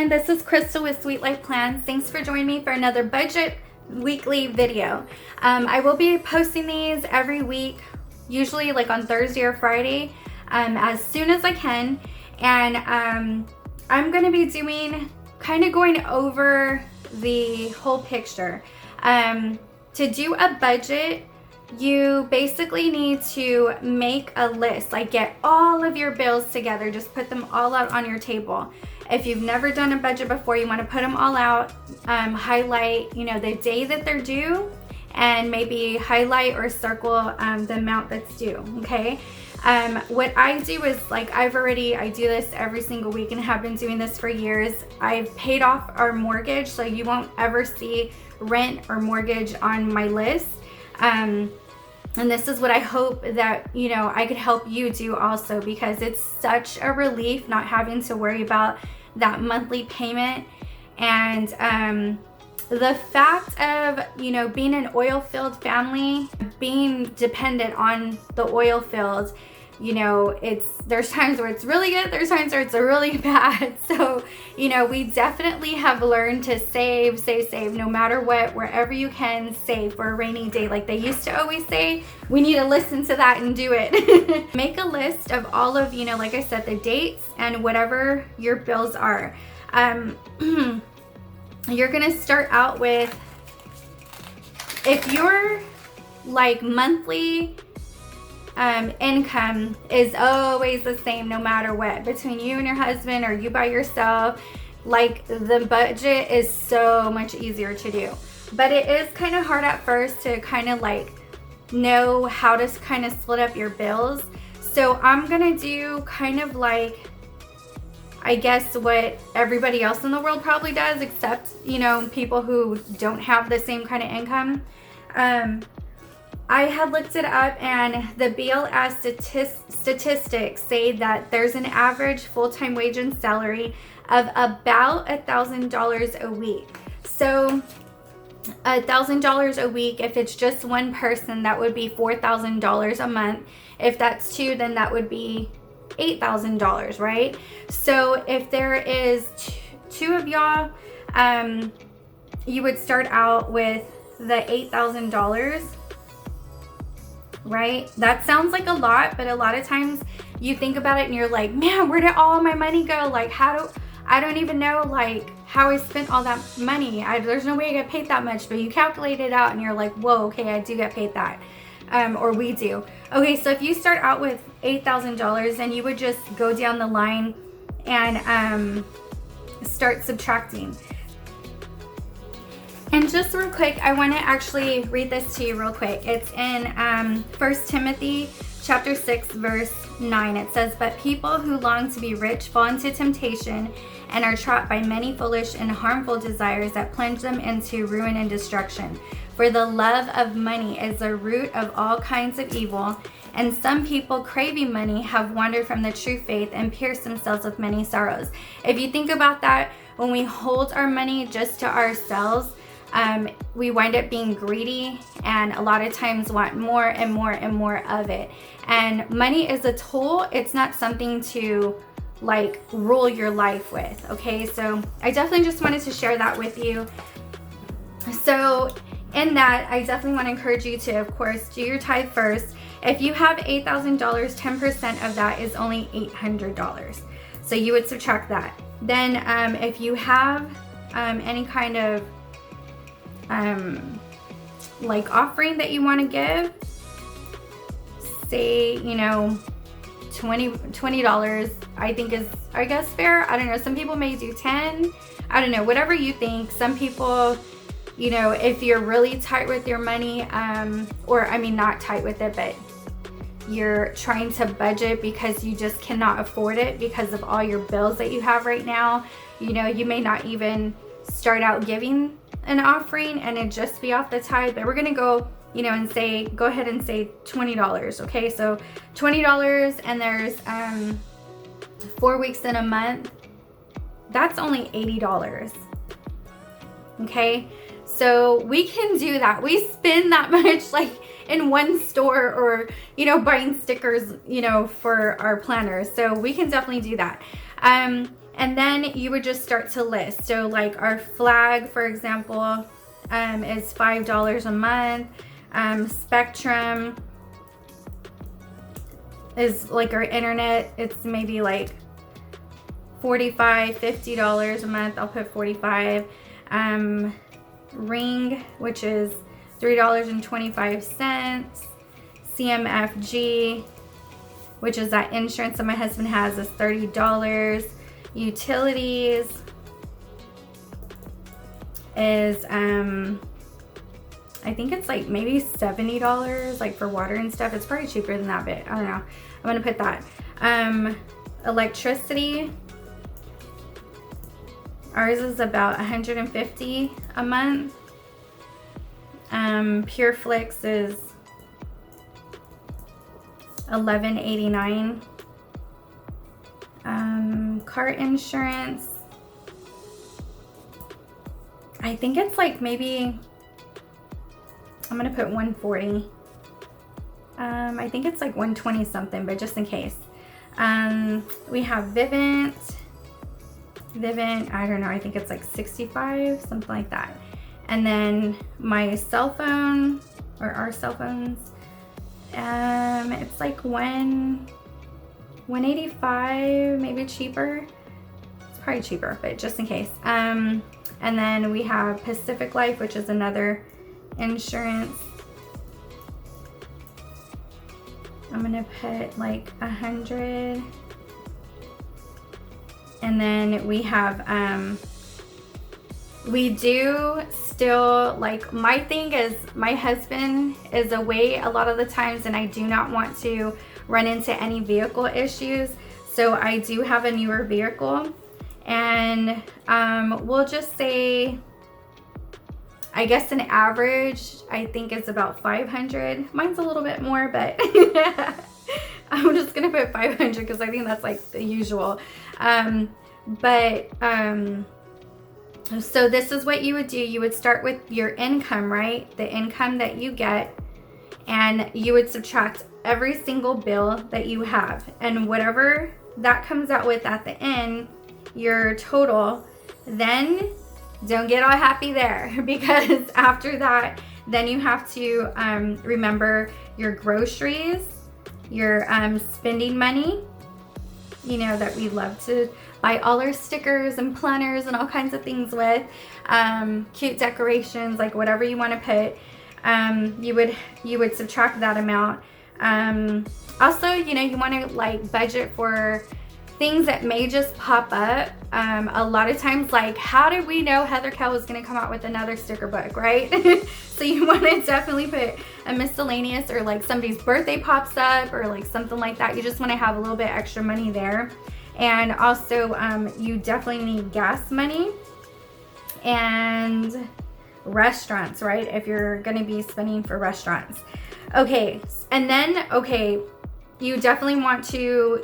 everyone, this is Crystal with Sweet Life Plans. Thanks for joining me for another budget weekly video. I will be posting these every week, usually like on Thursday or Friday, as soon as I can. And I'm going to be going over the whole picture. To do a budget, you basically need to make a list, like get all of your bills together, just put them all out on your table. If you've never done a budget before, you want to put them all out, highlight, the day that they're due, and maybe highlight or circle the amount that's due, okay? What I do is I do this every single week and have been doing this for years. I've paid off our mortgage, so you won't ever see rent or mortgage on my list. And this is what I hope that, I could help you do also, because it's such a relief not having to worry about that monthly payment. And the fact of, being an oil field family, being dependent on the oil field, there's times where it's really good, there's times where it's really bad. So, we definitely have learned to save no matter what, wherever you can, save for a rainy day. Like they used to always say, we need to listen to that and do it. Make a list of all of, like I said, the dates and whatever your bills are. You're gonna start out with, if your monthly income is always the same no matter what, between you and your husband or you by yourself, the budget is so much easier to do. But it is kind of hard at first to know how to split up your bills. So I'm gonna do I guess what everybody else in the world probably does, except people who don't have the same kind of income. I had looked it up, and the BLS statistics say that there's an average full-time wage and salary of about $1,000 a week. So $1,000 a week, if it's just one person, that would be $4,000 a month. If that's two, then that would be $8,000, right? So if there is two of y'all, you would start out with the $8,000. Right? That sounds like a lot, but a lot of times you think about it and you're like, man, where did all my money go? I don't even know how I spent all that money. There's no way I get paid that much, but you calculate it out and you're like, whoa, okay, I do get paid that. Or we do. Okay, so if you start out with $8,000, then you would just go down the line and start subtracting. And just real quick, I want to actually read this to you real quick. It's in 1 Timothy chapter 6, verse 9. It says, "But people who long to be rich fall into temptation and are trapped by many foolish and harmful desires that plunge them into ruin and destruction. For the love of money is the root of all kinds of evil, and some people craving money have wandered from the true faith and pierced themselves with many sorrows." If you think about that, when we hold our money just to ourselves, we wind up being greedy and a lot of times want more and more and more of it. And money is a tool. It's not something to rule your life with. Okay, so I definitely just wanted to share that with you. So in that, I definitely want to encourage you to, of course, do your tithe first. If you have $8,000, 10% of that is only $800. So you would subtract that. Then if you have any kind of offering that you want to give, say $20 I think is, I guess, fair. I don't know, some people may do 10. I don't know, whatever you think. Some people, if you're really tight with your money, or I mean not tight with it, but you're trying to budget because you just cannot afford it because of all your bills that you have right now, you may not even start out giving an offering and it just be off the tithe. But we're gonna go and go ahead and say $20. Okay, so $20, and there's 4 weeks in a month, that's only $80. Okay, so we can do that. We spend that much in one store, or buying stickers for our planners, so we can definitely do that. And then you would just start to list. So like our flag, for example, is $5 a month. Spectrum is like our internet. It's maybe like $45, $50 a month. I'll put 45. Ring, which is $3.25. CMFG, which is that insurance that my husband has, is $30. Utilities is I think it's like maybe $70, like for water and stuff. It's probably cheaper than that, but I don't know. I'm gonna put that. Electricity, ours is about $150 a month. PureFlix is $11.89. Car insurance, I think it's like maybe, I'm gonna put 140. I think it's like 120 something, but just in case. We have Vivint, I don't know, I think it's like 65, something like that. And then my cell phone, or our cell phones, it's like 185, maybe cheaper. It's probably cheaper, but just in case. And then we have Pacific Life, which is another insurance. I'm gonna put like 100. And then we have, we do still, like, my thing is my husband is away a lot of the times and I do not want to run into any vehicle issues. So I do have a newer vehicle, and we'll just say, I guess an average, I think is about 500. Mine's a little bit more, but I'm just gonna put 500 because I think that's like the usual. So this is what you would do. You would start with your income, right? The income that you get, and you would subtract every single bill that you have, and whatever that comes out with at the end, your total. Then don't get all happy there, because after that, then you have to remember your groceries, your spending money, you know, that we love to buy all our stickers and planners and all kinds of things with, cute decorations, like whatever you want to put. You would subtract that amount. Also, you know, you want to like budget for things that may just pop up. A lot of times, like, how did we know Heather Kell was going to come out with another sticker book, right? So you want to definitely put a miscellaneous, or like somebody's birthday pops up or like something like that. You just want to have a little bit extra money there. And also, you definitely need gas money and restaurants, right? If you're going to be spending for restaurants. Okay. And then, okay, you definitely want to,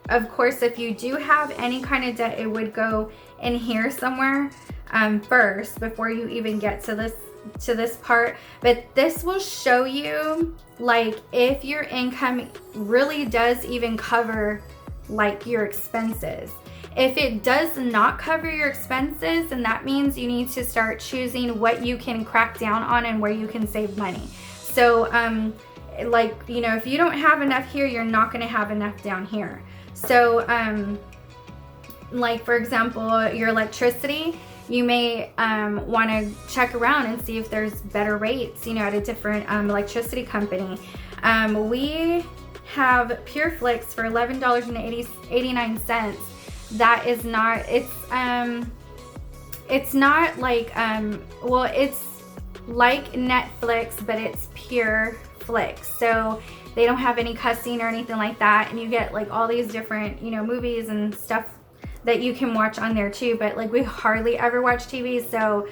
of course, if you do have any kind of debt, it would go in here somewhere first before you even get to this part. But this will show you, like, if your income really does even cover like your expenses. If it does not cover your expenses, then that means you need to start choosing what you can crack down on and where you can save money. So like, you know, if you don't have enough here, you're not going to have enough down here. So like, for example, your electricity, you may want to check around and see if there's better rates, you know, at a different electricity company. We have PureFlix for $11.89. That is not, it's not like, well, it's like Netflix, but it's PureFlix. So they don't have any cussing or anything like that. And you get like all these different, you know, movies and stuff that you can watch on there too. But like, we hardly ever watch TV. So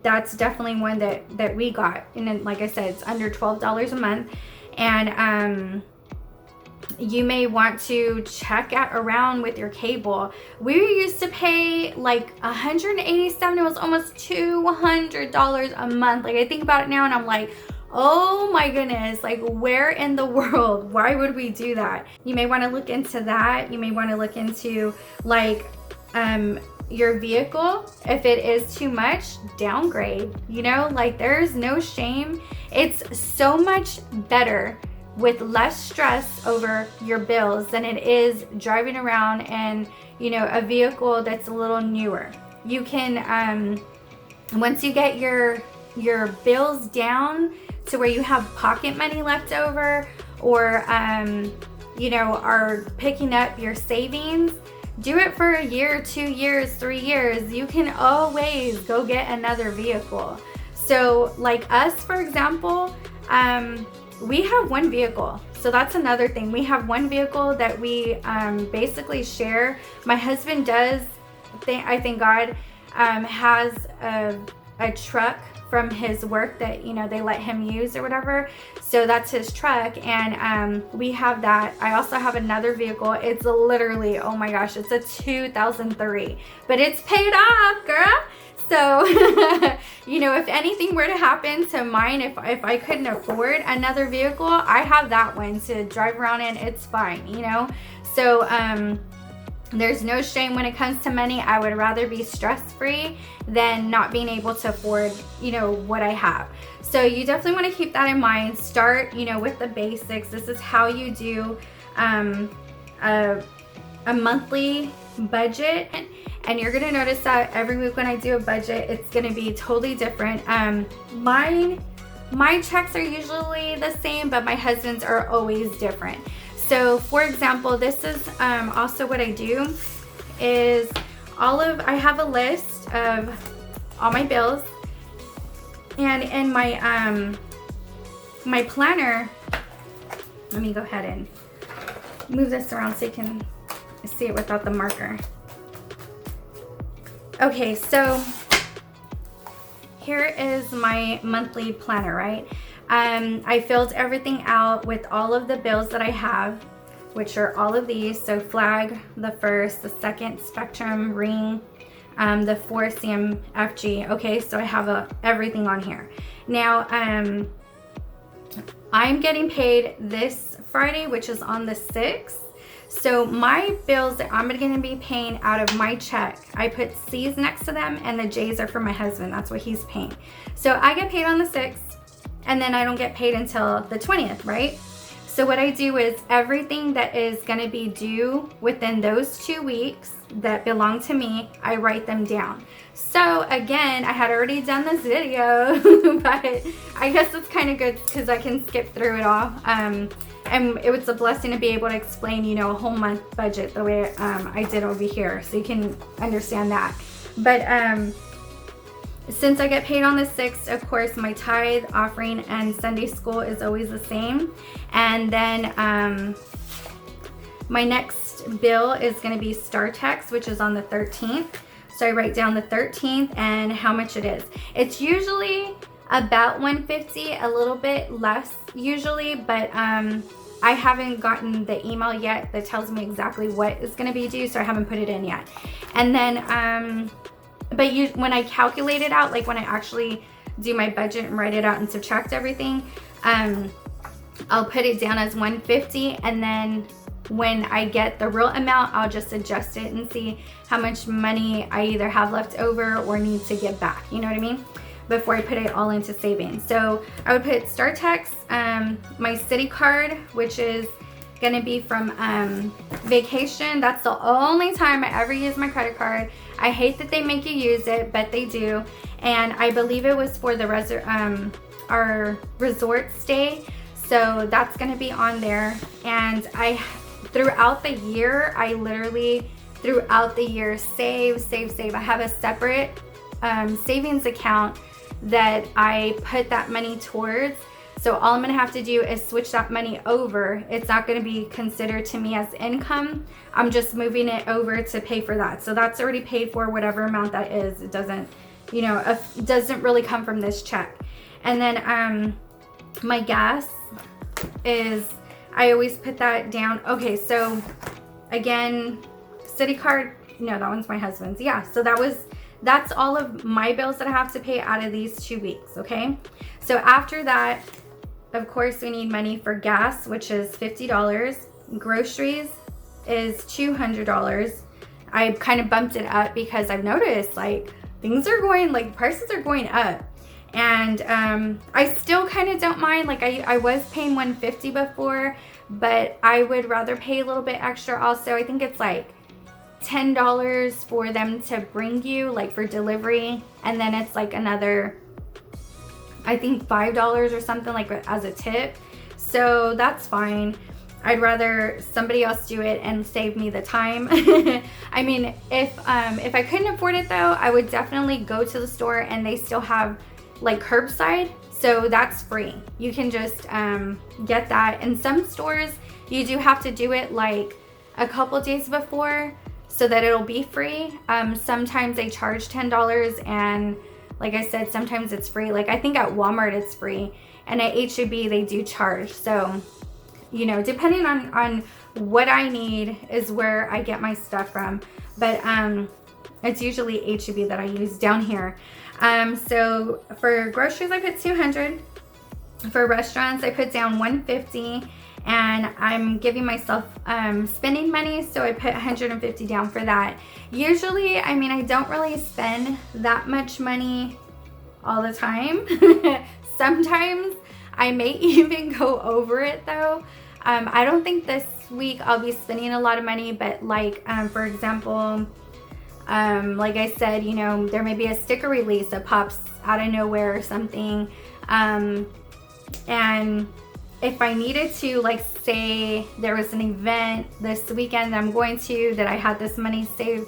that's definitely one that we got. And then, like I said, it's under $12 a month. And you may want to check around with your cable. We used to pay like $187. It was almost $200 a month. Like, I think about it now and I'm like, Oh my goodness, like where in the world? Why would we do that? You may want to look into that. You may want to look into like your vehicle. If it is too much, downgrade. You know, like there's no shame. It's so much better with less stress over your bills than it is driving around in, you know, a vehicle that's a little newer. You can once you get your bills down to where you have pocket money left over, or you know, are picking up your savings, do it for a year, 2 years, 3 years. You can always go get another vehicle. So like us, for example, we have one vehicle. So that's another thing. We have one vehicle that we basically share. My husband does, I thank God, has a truck from his work that, you know, they let him use or whatever. So that's his truck, and we have that. I also have another vehicle. It's literally, oh my gosh, it's a 2003, but it's paid off, girl. So, you know, if anything were to happen to mine, if I couldn't afford another vehicle, I have that one to drive around in. It's fine, you know. So there's no shame when it comes to money. I would rather be stress-free than not being able to afford, you know, what I have. So you definitely want to keep that in mind. Start, you know, with the basics. This is how you do a monthly budget, and you're gonna notice that every week when I do a budget, it's gonna be totally different. My checks are usually the same, but my husband's are always different. So for example, this is also what I do is I have a list of all my bills, and in my my planner, let me go ahead and move this around so you can see it without the marker. Okay, so here is my monthly planner, right? I filled everything out with all of the bills that I have, which are all of these. So Flag, the first, the second, Spectrum, Ring, the 4 CMFG. Okay, so I have everything on here. Now, I'm getting paid this Friday, which is on the 6th. So my bills that I'm going to be paying out of my check, I put C's next to them, and the J's are for my husband. That's what he's paying. So I get paid on the 6th, and then I don't get paid until the 20th, right? So what I do is everything that is going to be due within those 2 weeks that belong to me, I write them down. So again, I had already done this video, but I guess it's kind of good because I can skip through it all. And it was a blessing to be able to explain, you know, a whole month budget the way I did over here, so you can understand that. But since I get paid on the 6th, of course, my tithe, offering, and Sunday school is always the same. And then my next bill is going to be StarTex, which is on the 13th. So I write down the 13th and how much it is. It's usually about $150, a little bit less usually, but I haven't gotten the email yet that tells me exactly what is going to be due, so I haven't put it in yet. And then but when I calculate it out, like when I actually do my budget and write it out and subtract everything, I'll put it down as $150, and then when I get the real amount, I'll just adjust it and see how much money I either have left over or need to get back, you know what I mean, before I put it all into savings. So I would put StarTex, my Citi card, which is gonna be from vacation. That's the only time I ever use my credit card. I hate that they make you use it, but they do. And I believe it was for the our resort stay, so that's gonna be on there. And throughout the year, I literally throughout the year save. I have a separate savings account that I put that money towards. So all I'm gonna have to do is switch that money over. It's not gonna be considered to me as income. I'm just moving it over to pay for that. So that's already paid for, whatever amount that is. It doesn't, you know, it doesn't really come from this check. And then my gas is, I always put that down. Okay, so again, Citi card, no, that one's my husband's. Yeah, so that's all of my bills that I have to pay out of these 2 weeks, okay? So after that, of course, we need money for gas, which is $50. Groceries is $200. I kind of bumped it up because I've noticed like things are going, like prices are going up. And I still kind of don't mind. Like I was paying $150 before, but I would rather pay a little bit extra also. I think it's like $10 for them to bring you, like for delivery. And then it's like another, I think $5 or something like as a tip. So that's fine. I'd rather somebody else do it and save me the time. I mean, if I couldn't afford it though, I would definitely go to the store, and they still have like curbside. So that's free. You can just get that. In some stores, you do have to do it like a couple days before so that it'll be free. Sometimes they charge $10, and like I said, sometimes it's free. Like I think at Walmart it's free, and at H-E-B they do charge. So, you know, depending on what I need is where I get my stuff from. But it's usually H-E-B that I use down here. So for groceries, I put $200. For restaurants, I put down $150. And I'm giving myself spending money, so I put $150 down for that. Usually, I mean, I don't really spend that much money all the time. Sometimes I may even go over it though. I don't think this week I'll be spending a lot of money, but like for example, like I said, you know, there may be a sticker release that pops out of nowhere or something, and if I needed to, like say there was an event this weekend that I'm going to, that I had this money saved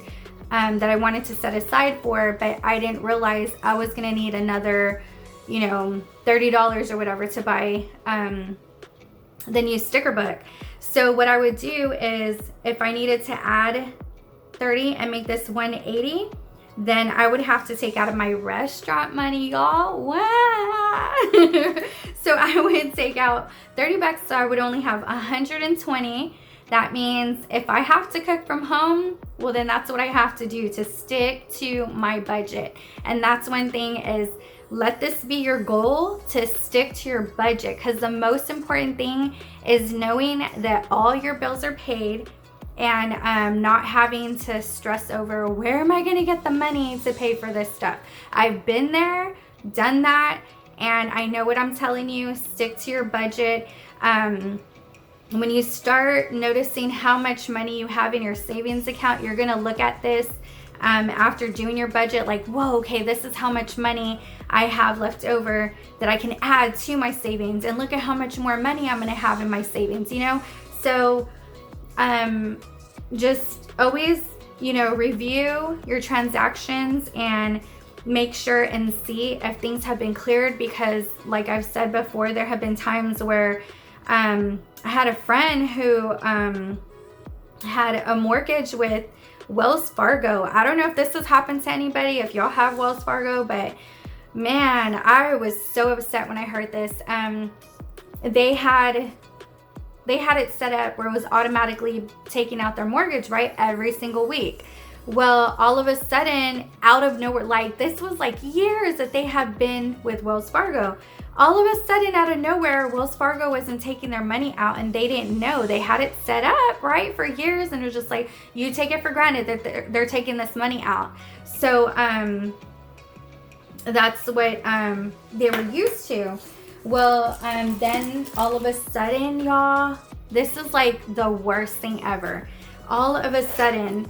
that I wanted to set aside for, but I didn't realize I was gonna need another, you know, $30 or whatever to buy the new sticker book. So what I would do is, if I needed to add 30 and make this 180, then I would have to take out of my restaurant money, y'all. What? So I would take out $30, so I would only have 120. That means if I have to cook from home, well then that's what I have to do to stick to my budget. And that's one thing, is let this be your goal, to stick to your budget, because the most important thing is knowing that all your bills are paid, and not having to stress over, where am I gonna get the money to pay for this stuff? I've been there, done that, and I know what I'm telling you. Stick to your budget. When you start noticing how much money you have in your savings account, you're gonna look at this after doing your budget like, whoa, okay, this is how much money I have left over that I can add to my savings, and look at how much more money I'm gonna have in my savings, you know? So just always, you know, review your transactions and make sure and see if things have been cleared, because like I've said before, there have been times where I had a friend who had a mortgage with Wells Fargo. I don't know if this has happened to anybody, if y'all have Wells Fargo, but man, I was so upset when I heard this. They had it set up where it was automatically taking out their mortgage, right, every single week. Well, all of a sudden, out of nowhere, like this was like years that they had been with Wells Fargo. All of a sudden, out of nowhere, Wells Fargo wasn't taking their money out, and they didn't know. They had it set up, right, for years, and it was just like, you take it for granted that they're taking this money out. So that's what they were used to. Well, then all of a sudden, y'all, this is like the worst thing ever. All of a sudden,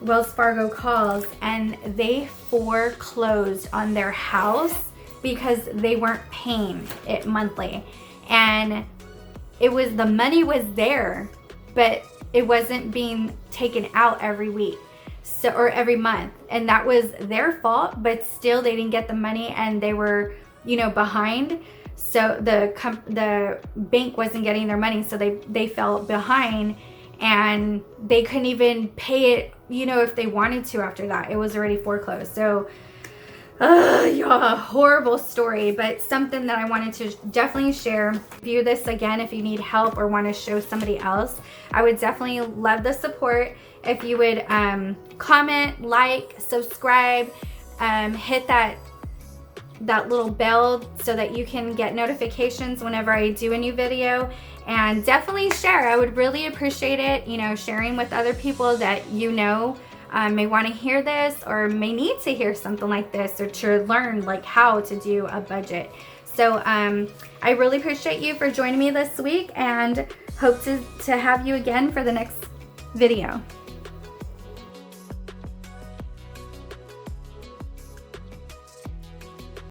Wells Fargo calls and they foreclosed on their house because they weren't paying it monthly. And it was, the money was there, but it wasn't being taken out every week. So, or every month. And that was their fault, but still they didn't get the money, and they were, you know, behind. So the bank wasn't getting their money, so they fell behind, and they couldn't even pay it, you know, if they wanted to after that. It was already foreclosed. So yeah, horrible story, but something that I wanted to definitely share. View this again if you need help or want to show somebody else. I would definitely love the support if you would comment, like, subscribe, hit that that little bell so that you can get notifications whenever I do a new video. And definitely share. I would really appreciate it, you know, sharing with other people that you know may want to hear this or may need to hear something like this, or to learn like how to do a budget. So I really appreciate you for joining me this week, and hope to have you again for the next video.